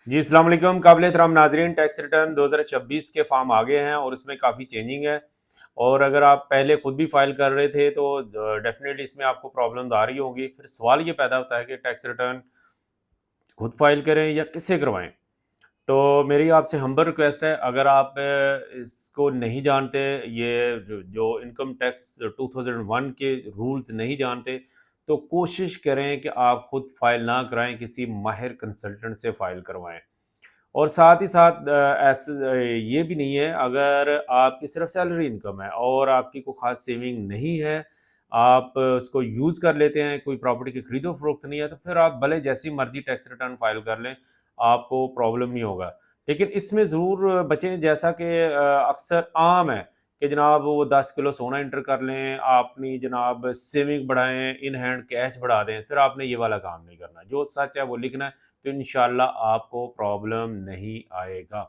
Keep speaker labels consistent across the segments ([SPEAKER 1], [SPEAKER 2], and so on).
[SPEAKER 1] जी, अस्सलाम वालेकुम काबिल एहतराम नाज़रीन। टैक्स रिटर्न 2026 के फॉर्म आ गए हैं और उसमें काफ़ी चेंजिंग है। और अगर आप पहले खुद भी फ़ाइल कर रहे थे तो डेफ़िनेटली इसमें आपको प्रॉब्लम्स आ रही होंगी। फिर सवाल ये पैदा होता है कि टैक्स रिटर्न खुद फ़ाइल करें या किससे करवाएँ? तो मेरी आपसे हम्बल रिक्वेस्ट है, अगर आप इसको नहीं जानते, ये जो जो इनकम टैक्स 2001 के रूल्स नहीं जानते, तो कोशिश करें कि आप खुद फ़ाइल ना कराएँ, किसी माहिर कंसल्टेंट से फ़ाइल करवाएँ। और साथ ही साथ ये भी नहीं है, अगर आपकी सिर्फ सैलरी इनकम है और आपकी कोई ख़ास सेविंग नहीं है, आप उसको यूज़ कर लेते हैं, कोई प्रॉपर्टी की खरीदो-फ़रोख्त नहीं है, तो फिर आप भले जैसी मर्ज़ी टैक्स रिटर्न फ़ाइल कर लें, आपको प्रॉब्लम नहीं होगा। लेकिन इसमें ज़रूर बचें, जैसा कि अक्सर आम है कि जनाब वो 10 किलो सोना एंटर कर लें, अपनी जनाब सेविंग बढ़ाएँ, इन हैंड कैश बढ़ा दें, फिर आपने ये वाला काम नहीं करना। जो सच है वो लिखना है, तो इंशाल्लाह आपको प्रॉब्लम नहीं आएगा।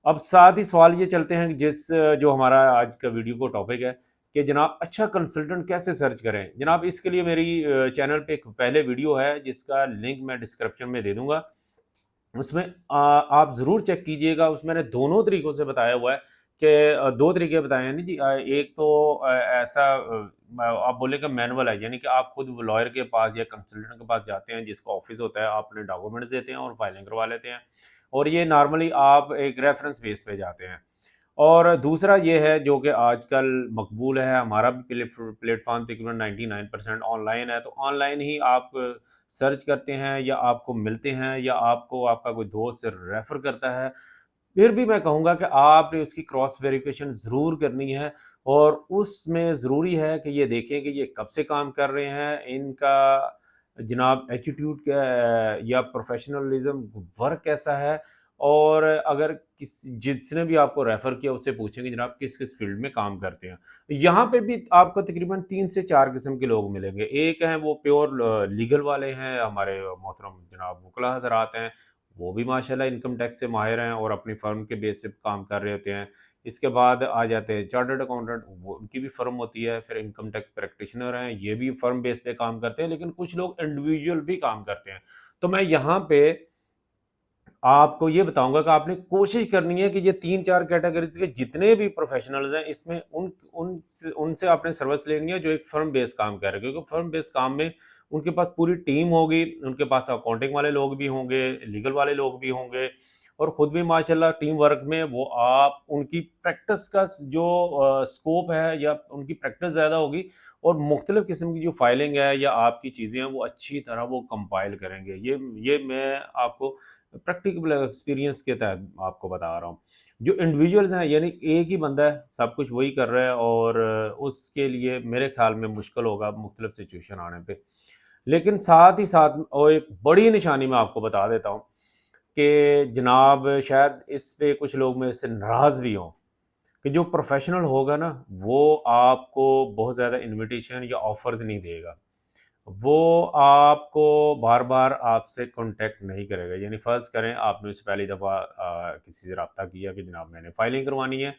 [SPEAKER 1] अब साथ ही सवाल ये चलते हैं कि जो हमारा आज का वीडियो का टॉपिक है कि जनाब अच्छा कंसल्टेंट कैसे सर्च करें? जनाब इसके लिए मेरी चैनल पे एक पहले वीडियो है जिसका लिंक मैं डिस्क्रिप्शन में दे दूँगा। उसमें आप ज़रूर चेक कीजिएगा, उसमें मैंने दोनों तरीकों से बताया हुआ है कि 2 तरीके बताए हैं नहीं जी, एक तो ऐसा आप बोलेंगे मैनुअल है, यानी कि आप खुद लॉयर के पास या कंसल्टेंट के पास जाते हैं जिसका ऑफिस होता है, आप अपने डॉक्यूमेंट्स देते हैं और फाइलिंग करवा लेते हैं। और ये नॉर्मली आप एक रेफरेंस बेस पे जाते हैं। और दूसरा ये है जो कि आजकल मकबूल है, हमारा भी प्लेटफ़ॉर्म तकरीबन 99% ऑनलाइन है, तो ऑनलाइन ही आप सर्च करते हैं या आपको मिलते हैं या आपको आपका कोई दोस्त रेफ़र करता है। फिर भी मैं कहूँगा कि आपने उसकी क्रॉस वेरिफ़िकेशन ज़रूर करनी है और उसमें ज़रूरी है कि ये देखें कि ये कब से काम कर रहे हैं, इनका जनाब एटीट्यूड क्या है या प्रोफ़ेशनलिज़्म वर्क कैसा है। और अगर जिसने भी आपको रेफ़र किया उससे पूछें कि जनाब किस-किस फ़ील्ड में काम करते हैं। यहाँ पे भी आपको तकरीबन 3 से 4 किस्म के लोग मिलेंगे। एक हैं वो प्योर लीगल वाले हैं, हमारे मोहतरम जनाब वकील हज़रात हैं, वो भी माशाल्लाह इनकम टैक्स से माहिर हैं और अपनी फ़र्म के बेस पे काम कर रहे होते हैं। इसके बाद आ जाते हैं चार्टर्ड अकाउंटेंट, वो उनकी भी फ़र्म होती है। फिर इनकम टैक्स प्रैक्टिशनर हैं, ये भी फ़र्म बेस पे काम करते हैं, लेकिन कुछ लोग इंडिविजुअल भी काम करते हैं। तो मैं यहाँ पे आपको ये बताऊँगा कि आपने कोशिश करनी है कि ये 3-4 कैटेगरीज़ के जितने भी प्रोफ़ेशनल्स हैं, इसमें उनसे आपने सर्विस लेनी है जो एक फ़र्म बेस्ड काम कर रहे हैं। क्योंकि फ़र्म बेस्ड काम में उनके पास पूरी टीम होगी, उनके पास अकाउंटिंग वाले लोग भी होंगे, लीगल वाले लोग भी होंगे और खुद भी माशाल्लाह टीम वर्क में वो आप उनकी प्रैक्टिस का जो स्कोप है या उनकी प्रैक्टिस ज़्यादा होगी और मुख्तलिफ़ किस्म की जो फाइलिंग है या आपकी चीज़ें हैं, वो अच्छी तरह वो कंपाइल करेंगे। ये मैं आपको प्रैक्टिकल एक्सपीरियंस के तहत आपको बता रहा हूँ। जो इंडिविजुअल्स हैं, यानी एक ही बंदा है, सब कुछ वही कर रहा है और उसके लिए मेरे ख़्याल में मुश्किल होगा मुख्तलिफ़ सिचुएशन आने पे। लेकिन साथ ही साथ और एक बड़ी निशानी मैं आपको बता देता हूँ कि जनाब शायद इस पे कुछ लोग मेरे से नाराज़ भी हों कि जो प्रोफ़ेशनल होगा ना, वो आपको बहुत ज़्यादा इन्विटेशन या ऑफ़र्स नहीं देगा। वो आपको बार-बार आपसे कॉन्टैक्ट नहीं करेगा। यानी फ़र्ज़ करें आपने उससे पहली दफ़ा किसी से राब्ता किया कि जनाब मैंने फ़ाइलिंग करवानी है।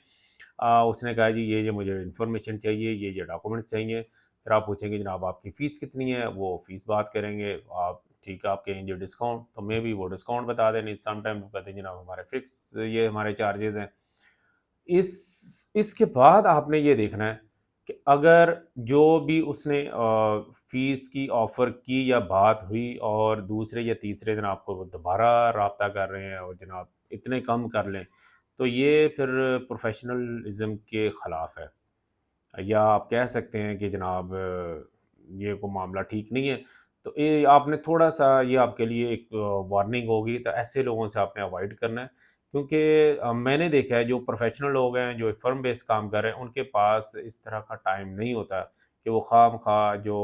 [SPEAKER 1] उसने कहा जी ये मुझे इन्फॉर्मेशन चाहिए, ये डॉक्यूमेंट्स चाहिए। फिर आप पूछेंगे जनाब आपकी फ़ीस कितनी है? वो फ़ीस बात करेंगे। आप ठीक है, आप कहेंगे डिस्काउंट, तो मे बी वो डिस्काउंट बता दें, नहीं समटाइम वो कहते हैं जनाब हमारे फ़िक्स ये हमारे चार्जेज़ हैं। इसके बाद आपने ये देखना है कि अगर जो भी उसने फ़ीस की ऑफ़र की या बात हुई और दूसरे या तीसरे दिन आपको वो दोबारा राब्ता कर रहे हैं और जनाब इतने कम कर लें, तो ये फिर प्रोफ़ेशनलिज़्म के ख़िलाफ़ है। या आप कह सकते हैं कि जनाब ये कोई मामला ठीक नहीं है। तो ये आपने थोड़ा-सा ये आपके लिए एक वार्निंग होगी, तो ऐसे लोगों से आपने अवॉइड करना है। क्योंकि मैंने देखा है जो प्रोफ़ेशनल लोग हैं, जो फ़र्म बेस्ड काम कर रहे हैं, उनके पास इस तरह का टाइम नहीं होता कि वो ख़ाम-ख़वाह जो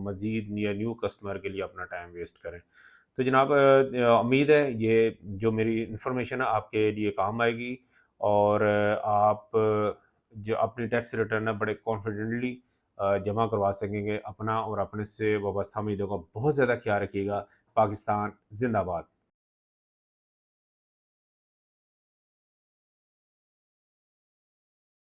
[SPEAKER 1] मज़ीद या न्यू कस्टमर के लिए अपना टाइम वेस्ट करें। तो जनाब उम्मीद है ये जो मेरी इन्फॉर्मेशन है आपके लिए काम आएगी और आप जो अपनी टैक्स रिटर्न है बड़े कॉन्फिडेंटली जमा करवा सकेंगे। अपना और अपने से वाबस्ता उम्मीदों का बहुत ज़्यादा ख्याल रखिएगा। पाकिस्तान ज़िंदाबाद।